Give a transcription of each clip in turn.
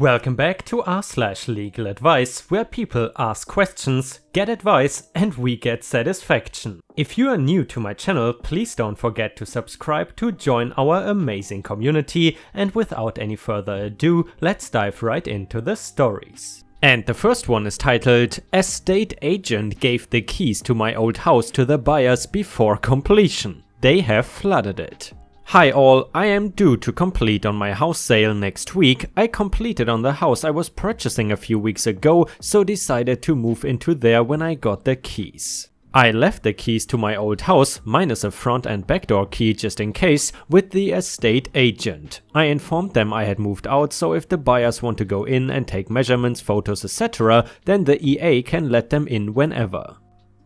Welcome back to r/LegalAdvice, where people ask questions, get advice, and we get satisfaction. If you are new to my channel, please don't forget to subscribe to join our amazing community, and without any further ado, let's dive right into the stories. And the first one is titled, "Estate agent gave the keys to my old house to the buyers before completion. They have flooded it." Hi all, I am due to complete on my house sale next week. I completed on the house I was purchasing a few weeks ago, so decided to move into there when I got the keys. I left the keys to my old house, minus a front and back door key just in case, with the estate agent. I informed them I had moved out, so if the buyers want to go in and take measurements, photos, etc., then the EA can let them in whenever.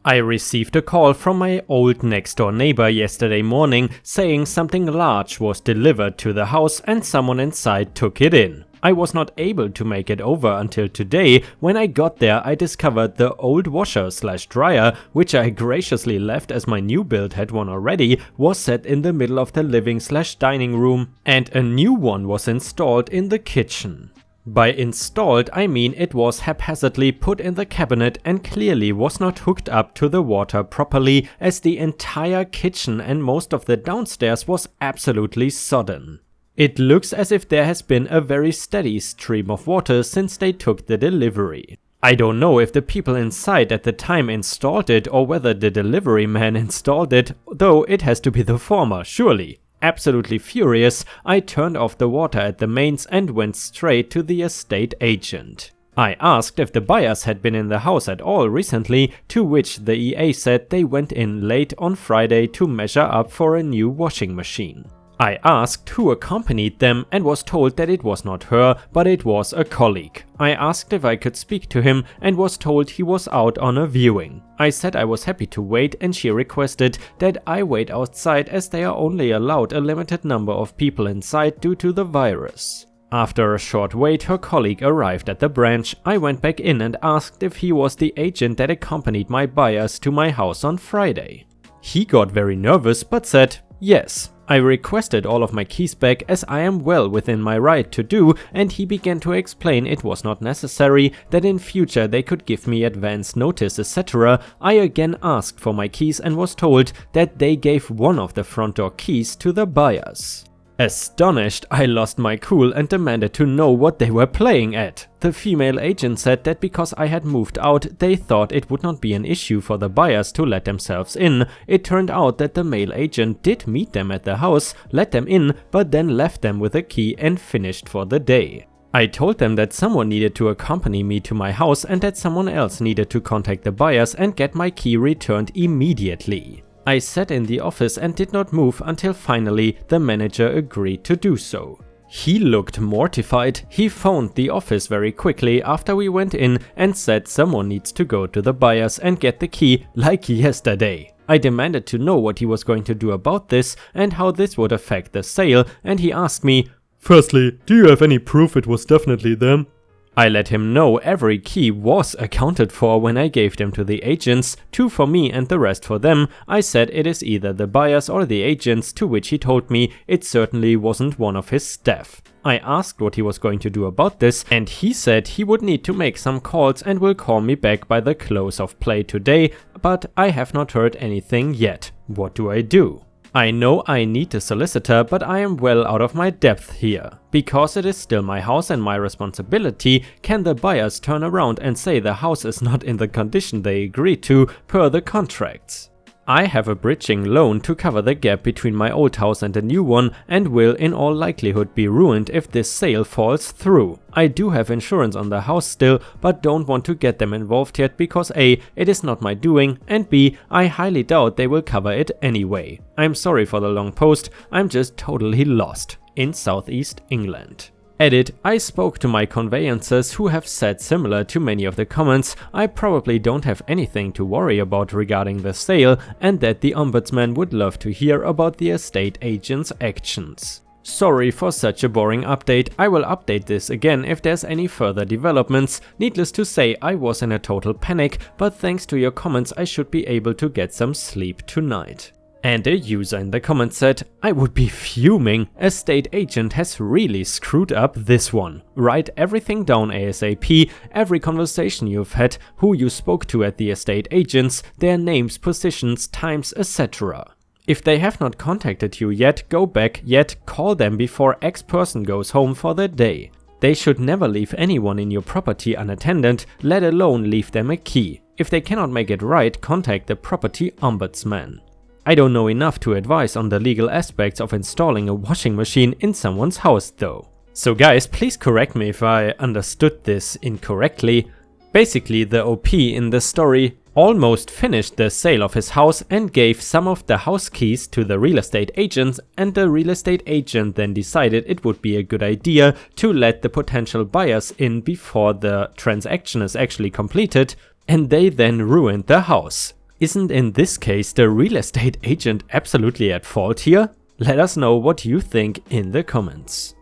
I received a call from my old next door neighbor yesterday morning saying something large was delivered to the house and someone inside took it in. I was not able to make it over until today. When I got there, I discovered the old washer/dryer, which I graciously left as my new build had one already, was set in the middle of the living/dining room, and a new one was installed in the kitchen. By installed, I mean it was haphazardly put in the cabinet and clearly was not hooked up to the water properly, as the entire kitchen and most of the downstairs was absolutely sodden. It looks as if there has been a very steady stream of water since they took the delivery. I don't know if the people inside at the time installed it or whether the delivery man installed it, though it has to be the former, surely. Absolutely furious, I turned off the water at the mains and went straight to the estate agent. I asked if the buyers had been in the house at all recently, to which the EA said they went in late on Friday to measure up for a new washing machine. I asked who accompanied them and was told that it was not her, but it was a colleague. I asked if I could speak to him and was told he was out on a viewing. I said I was happy to wait and she requested that I wait outside as they are only allowed a limited number of people inside due to the virus. After a short wait, her colleague arrived at the branch. I went back in and asked if he was the agent that accompanied my buyers to my house on Friday. He got very nervous but said yes. I requested all of my keys back as I am well within my right to do, and he began to explain it was not necessary, that in future they could give me advance notice, etc. I again asked for my keys and was told that they gave one of the front door keys to the buyers. Astonished, I lost my cool and demanded to know what they were playing at. The female agent said that because I had moved out, they thought it would not be an issue for the buyers to let themselves in. It turned out that the male agent did meet them at the house, let them in, but then left them with a key and finished for the day. I told them that someone needed to accompany me to my house and that someone else needed to contact the buyers and get my key returned immediately. I sat in the office and did not move until finally the manager agreed to do so. He looked mortified. He phoned the office very quickly after we went in and said someone needs to go to the buyers and get the key like yesterday. I demanded to know what he was going to do about this and how this would affect the sale, and he asked me, "Firstly, do you have any proof it was definitely them?" I let him know every key was accounted for when I gave them to the agents, 2 for me and the rest for them. I said it is either the buyers or the agents, to which he told me it certainly wasn't one of his staff. I asked what he was going to do about this, and he said he would need to make some calls and will call me back by the close of play today, but I have not heard anything yet. What do I do? I know I need a solicitor, but I am well out of my depth here. Because it is still my house and my responsibility, can the buyers turn around and say the house is not in the condition they agreed to per the contracts? I have a bridging loan to cover the gap between my old house and the new one and will in all likelihood be ruined if this sale falls through. I do have insurance on the house still, but don't want to get them involved yet because A, it is not my doing, and B, I highly doubt they will cover it anyway. I'm sorry for the long post, I'm just totally lost. In Southeast England. Edit, I spoke to my conveyancers who have said similar to many of the comments. I probably don't have anything to worry about regarding the sale, and that the ombudsman would love to hear about the estate agent's actions. Sorry for such a boring update. I will update this again if there's any further developments. Needless to say, I was in a total panic, but thanks to your comments I should be able to get some sleep tonight. And a user in the comments said, I would be fuming, a state agent has really screwed up this one. Write everything down ASAP, every conversation you've had, who you spoke to at the estate agents, their names, positions, times, etc. If they have not contacted you yet, go back yet, call them before X person goes home for the day. They should never leave anyone in your property unattended, let alone leave them a key. If they cannot make it right, contact the property ombudsman. I don't know enough to advise on the legal aspects of installing a washing machine in someone's house though. So guys, please correct me if I understood this incorrectly. Basically, the OP in the story almost finished the sale of his house and gave some of the house keys to the real estate agents, and the real estate agent then decided it would be a good idea to let the potential buyers in before the transaction is actually completed, and they then ruined the house. Isn't in this case the real estate agent absolutely at fault here? Let us know what you think in the comments.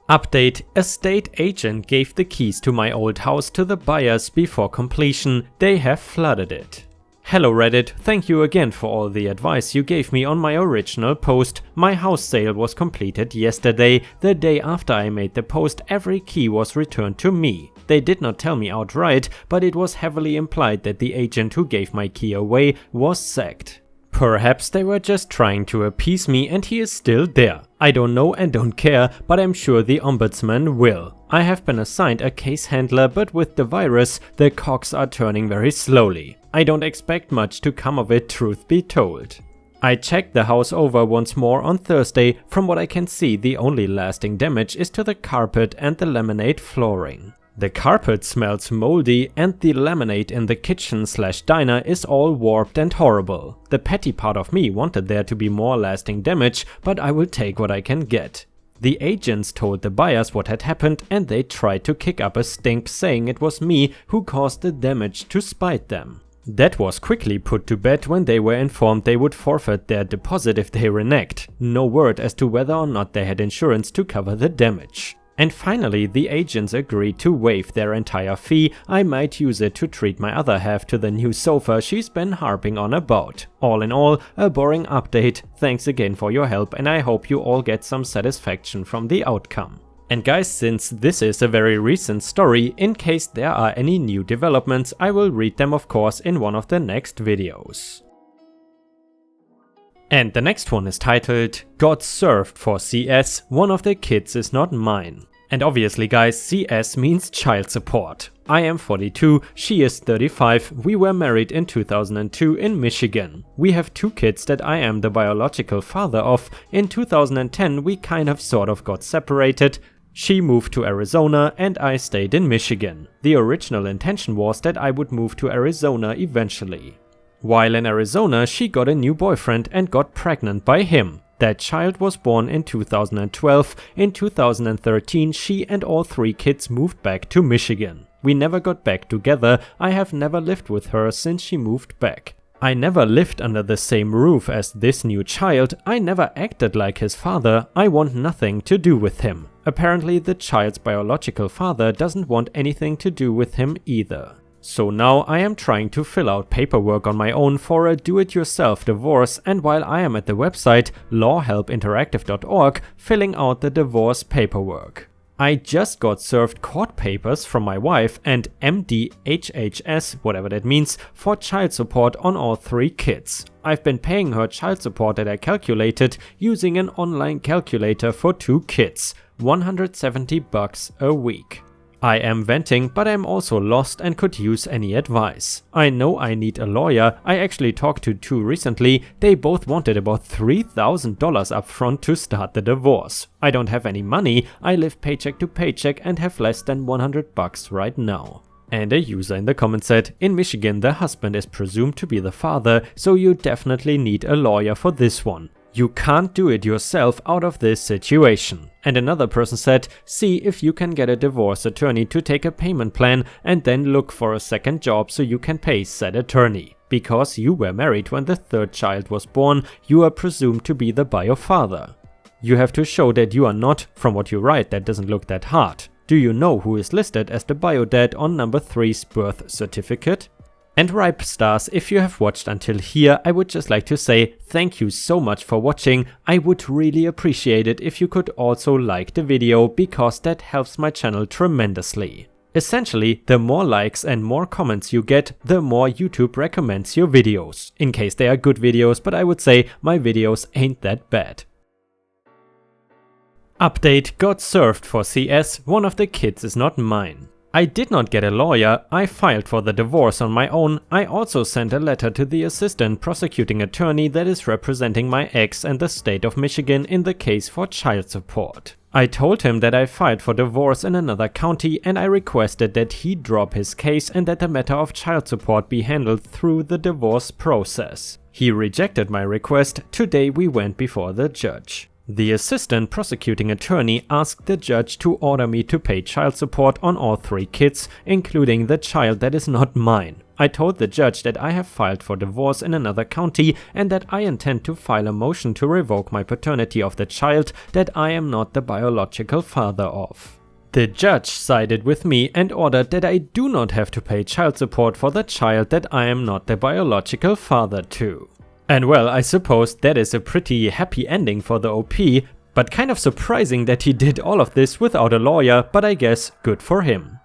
Update: a state agent gave the keys to my old house to the buyers before completion. They have flooded it. Hello Reddit, thank you again for all the advice you gave me on my original post. My house sale was completed yesterday. The day after I made the post, every key was returned to me. They did not tell me outright, but it was heavily implied that the agent who gave my key away was sacked. Perhaps they were just trying to appease me and he is still there. I don't know and don't care, but I'm sure the ombudsman will. I have been assigned a case handler, but with the virus, the cogs are turning very slowly. I don't expect much to come of it, truth be told. I checked the house over once more on Thursday. From what I can see, the only lasting damage is to the carpet and the laminate flooring. The carpet smells moldy and the laminate in the kitchen/diner is all warped and horrible. The petty part of me wanted there to be more lasting damage, but I will take what I can get. The agents told the buyers what had happened and they tried to kick up a stink saying it was me who caused the damage to spite them. That was quickly put to bed when they were informed they would forfeit their deposit if they reneged. No word as to whether or not they had insurance to cover the damage. And finally, the agents agreed to waive their entire fee. I might use it to treat my other half to the new sofa she's been harping on about. All in all, a boring update. Thanks again for your help and I hope you all get some satisfaction from the outcome. And guys, since this is a very recent story, in case there are any new developments, I will read them of course in one of the next videos. And the next one is titled, Got served for CS, one of the kids is not mine. And obviously guys, CS means child support. I am 42, she is 35, we were married in 2002 in Michigan. We have 2 kids that I am the biological father of. In 2010 we kind of sort of got separated. She moved to Arizona and I stayed in Michigan. The original intention was that I would move to Arizona eventually. While in Arizona, she got a new boyfriend and got pregnant by him. That child was born in 2012. In 2013, she and all 3 kids moved back to Michigan. We never got back together. I have never lived with her since she moved back. I never lived under the same roof as this new child. I never acted like his father. I want nothing to do with him. Apparently, the child's biological father doesn't want anything to do with him either. So now I am trying to fill out paperwork on my own for a do-it-yourself divorce, and while I am at the website lawhelpinteractive.org filling out the divorce paperwork. I just got served court papers from my wife and MDHHS, whatever that means, for child support on all 3 kids. I've been paying her child support that I calculated using an online calculator for 2 kids, $170 a week. I am venting, but I'm also lost and could use any advice. I know I need a lawyer. I actually talked to 2 recently. They both wanted about $3,000 upfront to start the divorce. I don't have any money. I live paycheck to paycheck and have less than $100 right now. And a user in the comments said, in Michigan the husband is presumed to be the father, so you definitely need a lawyer for this one. You can't do it yourself out of this situation. And another person said, see if you can get a divorce attorney to take a payment plan and then look for a second job so you can pay said attorney. Because you were married when the 3rd child was born, you are presumed to be the bio father. You have to show that you are not. From what you write, that doesn't look that hard. Do you know who is listed as the bio dad on number 3's birth certificate? And Ripe Stars, if you have watched until here, I would just like to say thank you so much for watching. I would really appreciate it if you could also like the video, because that helps my channel tremendously. Essentially, the more likes and more comments you get, the more YouTube recommends your videos. In case they are good videos, but I would say my videos ain't that bad. Update got served for CS, one of the kids is not mine. I did not get a lawyer, I filed for the divorce on my own. I also sent a letter to the assistant prosecuting attorney that is representing my ex and the state of Michigan in the case for child support. I told him that I filed for divorce in another county, and I requested that he drop his case and that the matter of child support be handled through the divorce process. He rejected my request. Today we went before the judge. The assistant prosecuting attorney asked the judge to order me to pay child support on all 3 kids, including the child that is not mine. I told the judge that I have filed for divorce in another county and that I intend to file a motion to revoke my paternity of the child that I am not the biological father of. The judge sided with me and ordered that I do not have to pay child support for the child that I am not the biological father to. And well, I suppose that is a pretty happy ending for the OP, but kind of surprising that he did all of this without a lawyer, but I guess good for him.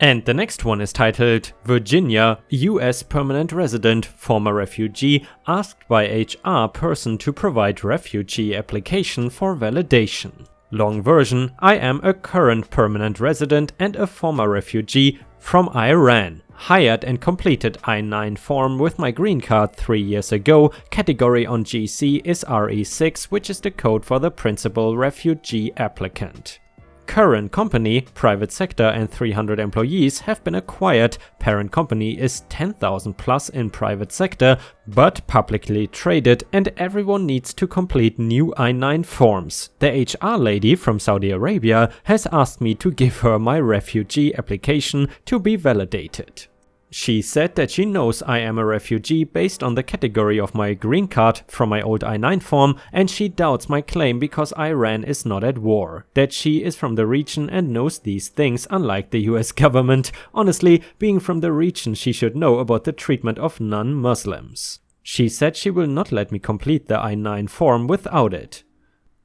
And the next one is titled Virginia, US permanent resident, former refugee, asked by HR person to provide refugee application for validation. Long version, I am a current permanent resident and a former refugee from Iran. Hired and completed I-9 form with my green card 3 years ago. Category on GC is RE6, which is the code for the principal refugee applicant. Current company, private sector and 300 employees have been acquired. Parent company is 10,000 plus in private sector, but publicly traded, and everyone needs to complete new I-9 forms. The HR lady from Saudi Arabia has asked me to give her my refugee application to be validated. She said that she knows I am a refugee based on the category of my green card from my old I-9 form, and she doubts my claim because Iran is not at war. That she is from the region and knows these things, unlike the US government. Honestly, being from the region, she should know about the treatment of non-Muslims. She said she will not let me complete the I-9 form without it.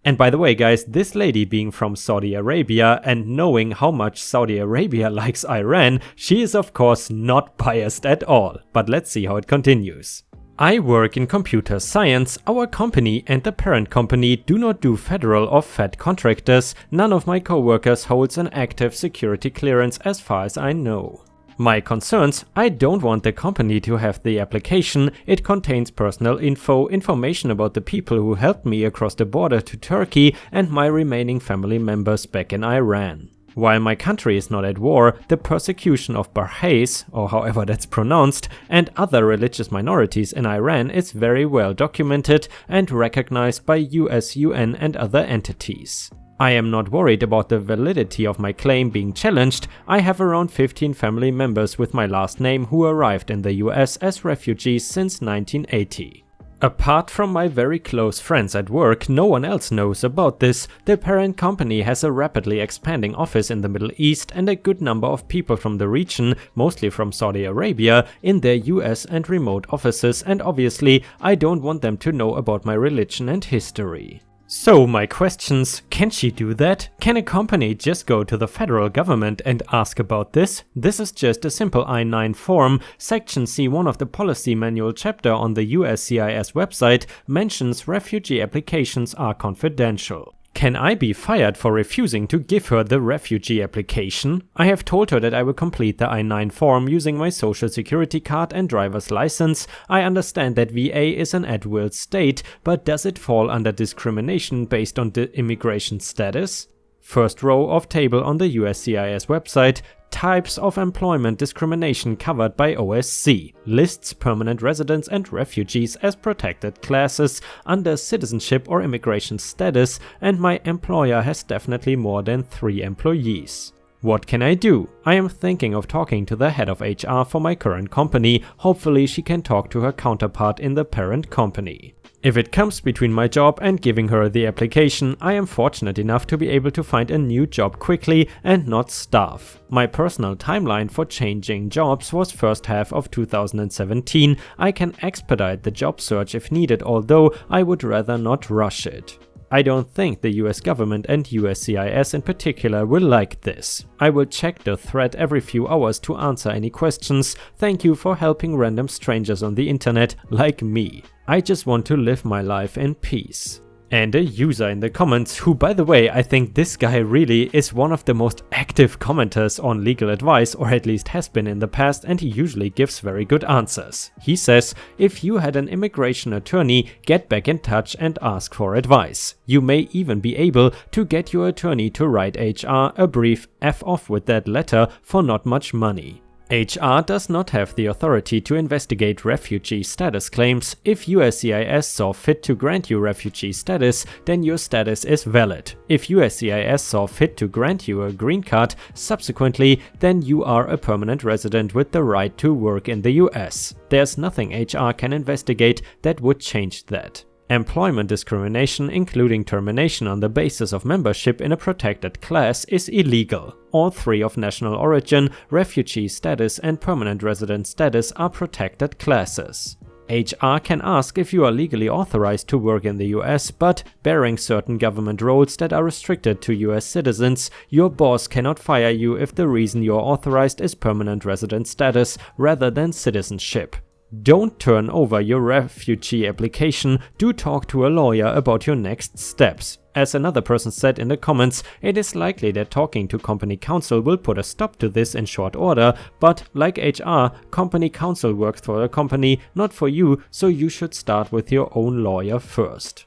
And by the way guys, this lady being from Saudi Arabia and knowing how much Saudi Arabia likes Iran, she is of course not biased at all. But let's see how it continues. I work in computer science. Our company and the parent company do not do federal or Fed contractors. None of my coworkers holds an active security clearance as far as I know. My concerns: I don't want the company to have the application. It contains personal information about the people who helped me across the border to Turkey and my remaining family members back in Iran. While my country is not at war, the persecution of Baha'is, or however that's pronounced, and other religious minorities in Iran is very well documented and recognized by US, UN and other entities. I am not worried about the validity of my claim being challenged. I have around 15 family members with my last name who arrived in the US as refugees since 1980. Apart from my very close friends at work, no one else knows about this. The parent company has a rapidly expanding office in the Middle East and a good number of people from the region, mostly from Saudi Arabia, in their US and remote offices, and obviously I don't want them to know about my religion and history. So my questions: can she do that? Can a company just go to the federal government and ask about this? This is just a simple I-9 form. Section C1 of the policy manual chapter on the USCIS website mentions refugee applications are confidential. Can I be fired for refusing to give her the refugee application? I have told her that I will complete the I-9 form using my social security card and driver's license. I understand that VA is an at-will state, but does it fall under discrimination based on the immigration status? First row of table on the USCIS website. Types of employment discrimination covered by OSC. Lists permanent residents and refugees as protected classes under citizenship or immigration status, and my employer has definitely more than 3 employees. What can I do? I am thinking of talking to the head of HR for my current company. Hopefully she can talk to her counterpart in the parent company. If it comes between my job and giving her the application, I am fortunate enough to be able to find a new job quickly and not starve. My personal timeline for changing jobs was first half of 2017. I can expedite the job search if needed, although I would rather not rush it. I don't think the US government and USCIS in particular will like this. I will check the thread every few hours to answer any questions. Thank you for helping random strangers on the internet like me. I just want to live my life in peace. And a user in the comments, who by the way, I think this guy really is one of the most active commenters on LegalAdvice, or at least has been in the past, and he usually gives very good answers. He says, if you had an immigration attorney, get back in touch and ask for advice. You may even be able to get your attorney to write HR a brief F off with that letter for not much money. HR does not have the authority to investigate refugee status claims. If USCIS saw fit to grant you refugee status, then your status is valid. If USCIS saw fit to grant you a green card subsequently, then you are a permanent resident with the right to work in the US. There's nothing HR can investigate that would change that. Employment discrimination, including termination on the basis of membership in a protected class, is illegal. All three of national origin, refugee status and permanent resident status are protected classes. HR can ask if you are legally authorized to work in the US, but bearing certain government roles that are restricted to US citizens, your boss cannot fire you if the reason you are authorized is permanent resident status rather than citizenship. Don't turn over your refugee application, do talk to a lawyer about your next steps. As another person said in the comments, it is likely that talking to company counsel will put a stop to this in short order, but like HR, company counsel works for the company, not for you, so you should start with your own lawyer first.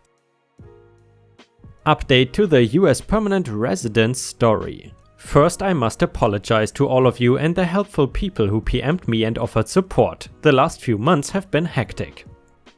Update to the US permanent residence story. First, I must apologize to all of you and the helpful people who PM'd me and offered support. The last few months have been hectic.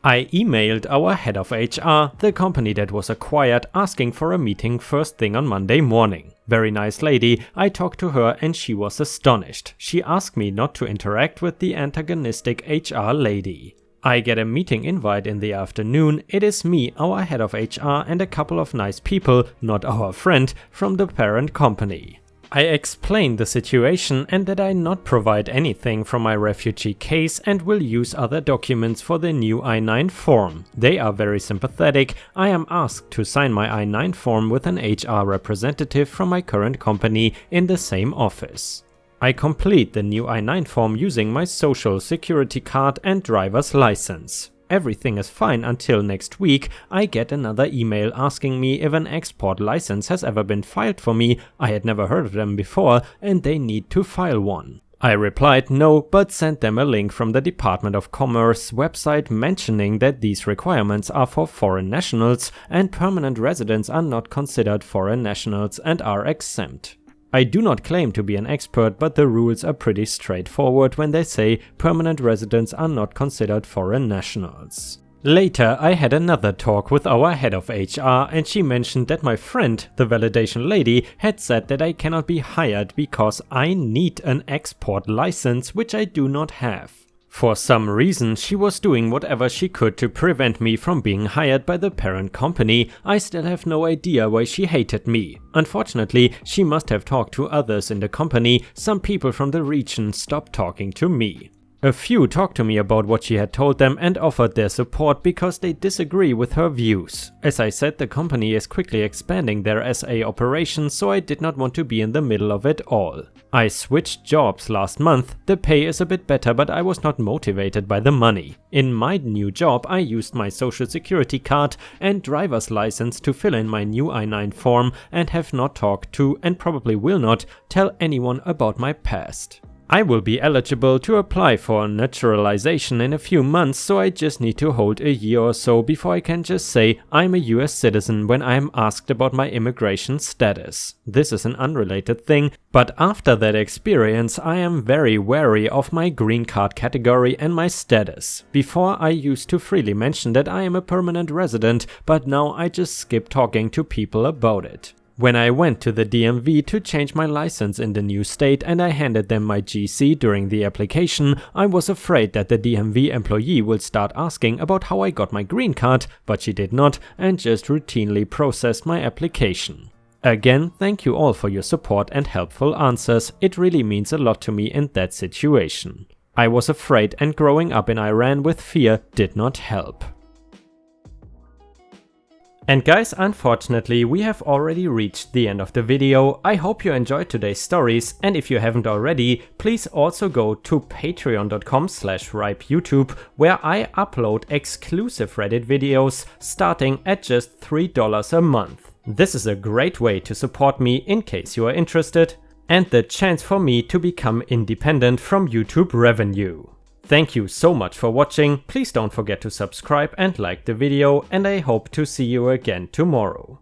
I emailed our head of HR, the company that was acquired, asking for a meeting first thing on Monday morning. Very nice lady, I talked to her and she was astonished. She asked me not to interact with the antagonistic HR lady. I get a meeting invite in the afternoon. It is me, our head of HR, and a couple of nice people, not our friend, from the parent company. I explained the situation and that I not provide anything from my refugee case and will use other documents for the new I-9 form. They are very sympathetic. I am asked to sign my I-9 form with an HR representative from my current company in the same office. I complete the new I-9 form using my social security card and driver's license. Everything is fine until next week. I get another email asking me if an export license has ever been filed for me. I had never heard of them before and they need to file one. I replied no, but sent them a link from the Department of Commerce website mentioning that these requirements are for foreign nationals and permanent residents are not considered foreign nationals and are exempt. I do not claim to be an expert, but the rules are pretty straightforward when they say permanent residents are not considered foreign nationals. Later, I had another talk with our head of HR and she mentioned that my friend, the validation lady, had said that I cannot be hired because I need an export license, which I do not have. For some reason, she was doing whatever she could to prevent me from being hired by the parent company. I still have no idea why she hated me. Unfortunately, she must have talked to others in the company. Some people from the region stopped talking to me. A few talked to me about what she had told them and offered their support because they disagree with her views. As I said, the company is quickly expanding their SA operations, so I did not want to be in the middle of it all. I switched jobs last month. The pay is a bit better, but I was not motivated by the money. In my new job, I used my social security card and driver's license to fill in my new I-9 form and have not talked to, and probably will not, tell anyone about my past. I will be eligible to apply for naturalization in a few months, so I just need to hold a year or so before I can just say I'm a US citizen when I am asked about my immigration status. This is an unrelated thing, but after that experience I am very wary of my green card category and my status. Before I used to freely mention that I am a permanent resident, but now I just skip talking to people about it. When I went to the DMV to change my license in the new state and I handed them my GC during the application, I was afraid that the DMV employee will start asking about how I got my green card, but she did not and just routinely processed my application. Again, thank you all for your support and helpful answers. It really means a lot to me in that situation. I was afraid, and growing up in Iran with fear did not help. And guys, unfortunately, we have already reached the end of the video. I hope you enjoyed today's stories, and if you haven't already, please also go to patreon.com/ripeyoutube, where I upload exclusive Reddit videos starting at just $3 a month. This is a great way to support me in case you are interested, and the chance for me to become independent from YouTube revenue. Thank you so much for watching. Please don't forget to subscribe and like the video, and I hope to see you again tomorrow.